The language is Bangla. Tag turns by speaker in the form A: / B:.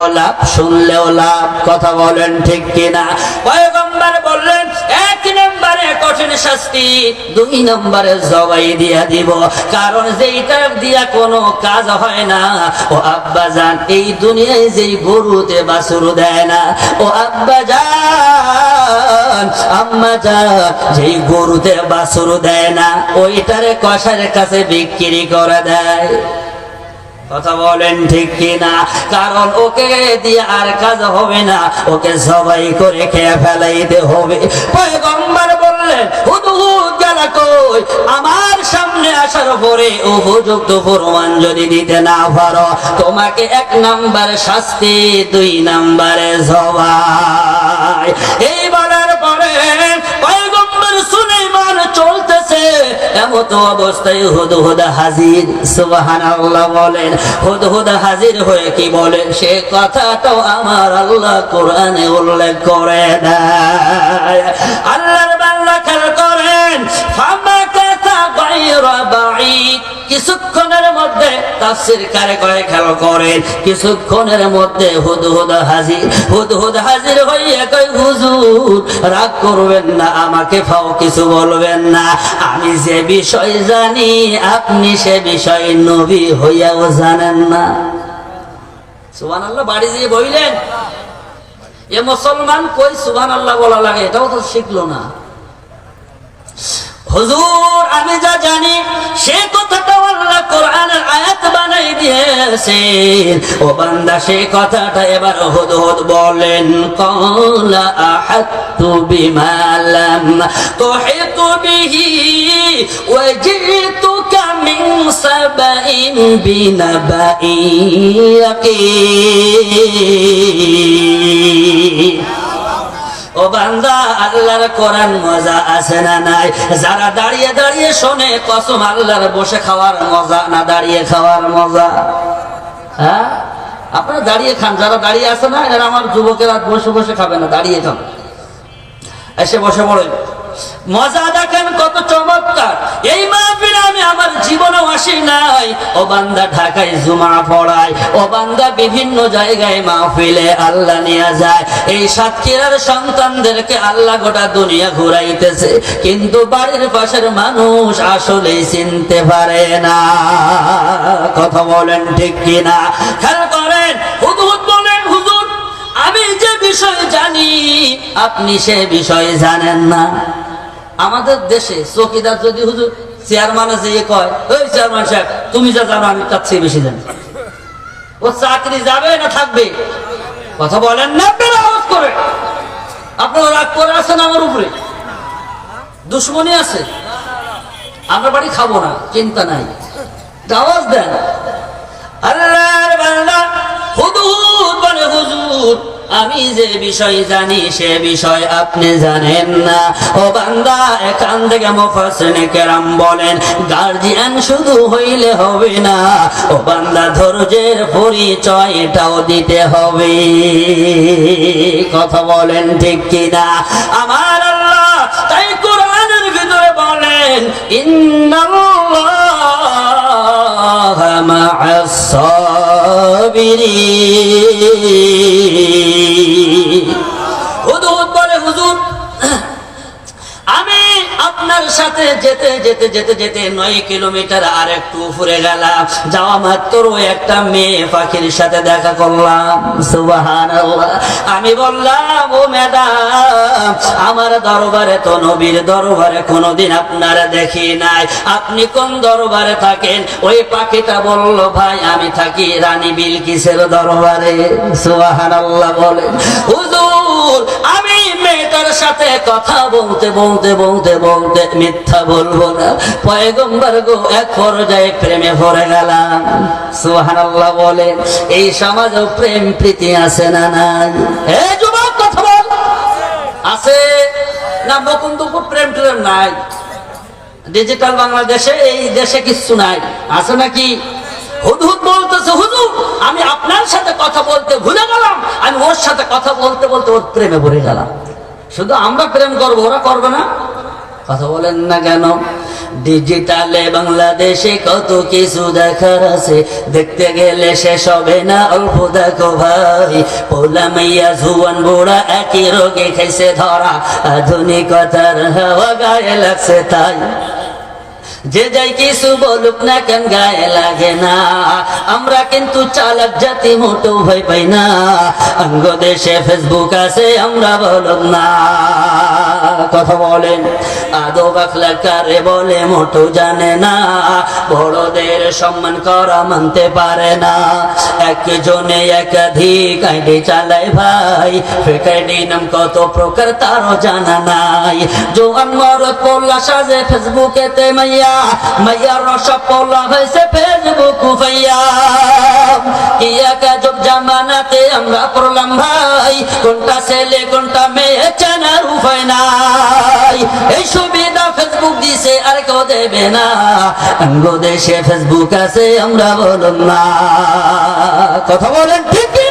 A: লাভ, শুনলেও লাভ। কথা বলেন ঠিক কিনা? পয়গম্বর বললেন, এক নম্বরে কঠিন শাস্তি, দুই নম্বরে জবাই দিয়া দিব। কারণ যেইটা দিয়া কোনো কাজ হয় না, ও আব্বাজান এই দুনিয়ায় যেই গরুতে বাছুর দেয় না, ও আব্বাজান আম্মাজান যেই গরুতে বাছুর দেয় না, ওইটারে কসাইয়ের কাছে বিক্রি করে দেয়। কথা বলেন ঠিক কিনা? কারণ ওকে দিয়ে আর কাজ হবে না, ওকে জবাই করে খেয়ে ফেলাইতে হবে। পয়গম্বর বললেন, হুদহুদ গেলা কই? আমার সামনে আসার পরে উপযুক্ত প্রমাণ যদি দিতে না পারো, তোমাকে এক নম্বরে শাস্তি, দুই নম্বরে জবাই। এই বলার পরে পয়গম্বর সুলাইমান চলতেছে, এমত অবস্থায় হুদহুদ হাজির। সুবহানাল্লাহ বলেন। হুদহুদ হাজির হয়ে কি বলে, সে কথাটাও আমার আল্লাহ কোরআনে উল্লেখ করে দেয়। আল্লাহর বান্দা খেয়াল করেন, ফামাকাতা গায়রা বাঈদ, কিছুক্ষণের মধ্যে তাফসীর কারে করে খেয়াল করেন, কিছুক্ষণের মধ্যে হুদহুদ হাজির। হুদহুদ হাজির হইয়া কই, হুজুর রাগ করবেন না, আমাকে ফাও কিছু বলবেন না, আমি যে বিষয় জানি আপনি সে বিষয় নবী হইয়াও জানেন না। সুবহানাল্লাহ। বাড়ি দিয়ে বইলেন, এ মুসলমান কই সুবহানাল্লাহ বলা লাগে, এটাও তো শিখলো না। হুজুর আমি যা জানি সে কথাটা আল্লাহ কোরআনের আয়াত বানাই দিয়েছেন। ও বান্দা সে কথাটা এবার হুদহুদ বলেন, ক্বালা আহাততু বিমা লাম তুহিত বিহি ওয়া জিতুকা মিন সাবাইন বিনাবাইন ইয়াকিন। ও বান্দা, আল্লাহর কোরআন মজা আছে না নাই? যারা দাঁড়িয়ে দাঁড়িয়ে শোনে, কসম আল্লাহর বসে খাওয়ার মজা না দাঁড়িয়ে খাওয়ার মজা? হ্যাঁ, আপনারা দাঁড়িয়ে খান, যারা দাঁড়িয়ে আছে না, এরা আমার যুবকেরা বসে বসে খাবে না, দাঁড়িয়ে খান। এসে বসে পড়ে মজা দেখেন কত চমৎকার। এই মাহফিলে আমি আমার জীবনেও আসি নাই। ও বান্দা ঢাকায় জুমা পড়ায়, ও বান্দা বিভিন্ন জায়গায় মাহফিলে আল্লাহ নিয়ে যায়। এই সাতক্ষীরার সন্তানদেরকে আল্লাহ গোটা দুনিয়া ঘুরাইতেছে, কিন্তু বাড়ির পাশের মানুষ আসলেই চিনতে পারে না। কথা বলেন ঠিক কিনা? খেয়াল করেন, হুদহুদ বলেন, হুজুর আমি যে বিষয় জানি আপনি সে বিষয় জানেন না। আমাদের দেশে চৌকিদার যদি হুজুর চেয়ারম্যানে যেয়ে কয়, ওই চেয়ারম্যান সাহেব তুমি যা জানো আমি তার চেয়ে বেশি জানি, ও চাকরি যাবে না থাকবে? কথা বলেন না আপনারা? আওয়াজ করে। আপনারা রাগ করে আছেন আমার উপরে, দুশ্মনী আছে, আমরা বাড়ি খাবো না, চিন্তা নাই, আওয়াজ দেন। আল্লাহর বান্দা হুদহুদ বলে, হুজুর আমি যে বিষয় জানি সে বিষয় আপনি জানেন না। ও বান্দা, এখান থেকে মুফাসসিরিনে কেরাম বলেন, গার্জিয়ান শুধু হইলে হবে না, ও বান্দা ধৈর্যের পরিচয়টাও দিতে হবে। কথা বলেন ঠিক কিনা? আমার আল্লাহ তাই কোরআনের ভিতরে বলেন, ইন্নাল্লাহা মা'আস সাবিরিন। হুদহুদ বলে, হুজুর আমি আপনার সাথে যেতে যেতে যেতে যেতে 9 কিলোমিটার আর একটু উপরে গেলাম, যাওয়া মাত্র একটা মেয়ে পাখির সাথে দেখা করলাম। সুবহানাল্লাহ। আমি বললাম, ও ম্যাডাম আমার দরবারে তো নবীর দরবারে কোনোদিন আপনারা দেখি নাই, আপনি কোন দরবারে থাকেন? ওই পাখিটা বলল, ভাই আমি থাকি রানী বিলকিসের দরবারে। সুবহানাল্লাহ বলে, হুজুর আমি মেয়েটার সাথে কথা বলতে বলতে বলতে বলতে মিথ্যা বলবো না, পয়গম্বর গো এক পর্যায়ে প্রেমে পড়ে গেলাম। সুবহানাল্লাহ বলে। এই সমাজে প্রেম প্রীতি আছে না নাই? হে যুবক কথা বল, আছে না? মুকুন্দপুর প্রেম প্রেম নাই, ডিজিটাল বাংলাদেশে এই দেশে কিচ্ছু নাই, আছে নাকি? হুদহুদ বলতেছে, হুজুর আমি আপনার সাথে কথা বলতে ভুলে গেলাম, আমি ওর সাথে কথা বলতে বলতে ওর প্রেমে পড়ে গেলাম। শুধু আমরা প্রেম করবো, ওরা করবে না? কথা বলেন না কেন? ডিজিটালে বাংলাদেশে কত কিছু দেখার আছে, দেখতে গেলে শেষ হবে না, অল্প দেখো ভাই। পোলা মাইয়া জুয়ান বুড়া একই রোগে খাইছে ধরা, আধুনিকতার হাওয়া গায়ে লাগছে তাই। যে যাই কিছু বলুক না কেন গায়ে লাগে না, আমরা কিন্তু চালাক জাতি, মোটো ভয় পাই না। অঙ্গ দেশে ফেসবুক আছে, আমরা বলুক না। কথা বলেন আদব আখলাক কারে বলে মোটো জানে না, বড়দের সম্মান করা মানতে পারে না। একজনে একাধিক আইডি চালায় ভাই, ফেক আইডি নাম কত প্রকার তারও জানা নাই। জোয়ান মরদ পোলা সাজে ফেসবুকেতে মাইয়া, মাইয়ার সব পোলা হয়েছে ফেসবুক উফাইয়া। কি এক আজব জামানাতে আমরা পড়লাম ভাই, কোনটা ছেলে কোনটা মেয়ে চেনার উপায় নাই। এই সুবিধা ফেসবুক দিছে আর কেউ দেবে না, অঙ্গ দেশে ফেসবুক আছে, আমরা বলুন না। কথা বলেন ঠিক কি?